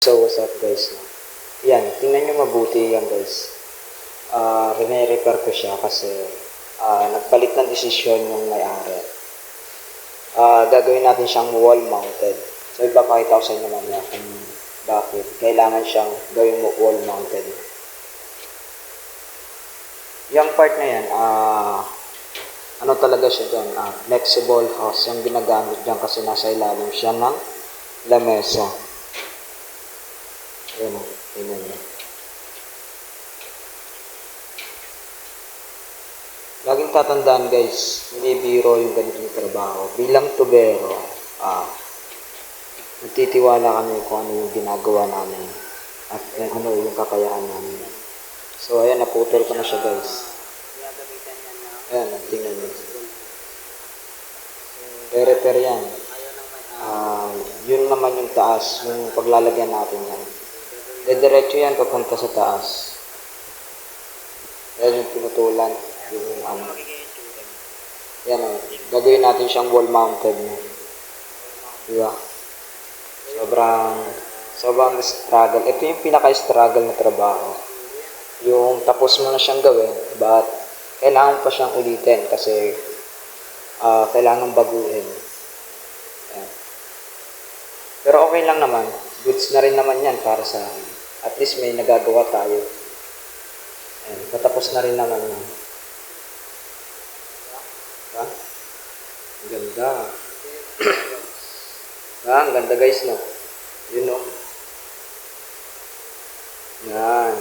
So, what's up guys? Yan, tingnan nyo mabuti yan guys. Rene-repair ko siya kasi nagpalit ng desisyon yung may-ari. Gagawin natin siyang wall mounted. So, ipapakita ko sa inyo mamaya kung bakit kailangan siyang gawing wall mounted. Yung part na yan, ano talaga siya dyan? Flexible house yung ginagamit dyan kasi nasa ilalim siya ng lamesa. Ayan o, tingnan nyo. Laging tatandaan guys, hindi biro yung ganitong trabaho. Bilang tubero, nagtitiwala kami kung ano yung ginagawa namin at kung ano yung kakayahan namin. So ayan, naputol ko na siya guys. Ayan, tingnan nyo. Repair yan. Yun naman yung taas, yung paglalagyan natin yan. Diretso yan papunta sa taas. Yan yung pinutulan. Yung ano. Yan o. Gagawin natin siyang wall mounted. Diba? Sobrang struggle. Ito yung pinaka-struggle na trabaho. Yung tapos mo na siyang gawin, but kailangan pa siyang ulitin kasi kailangan baguhin. Yan. Pero okay lang naman. Goods na rin naman yan para sa at least may nagagawa tayo. Ayan, patapos na rin naman yan. Diba? Ang ganda. Ang ganda guys, no? Yun, no? Yan.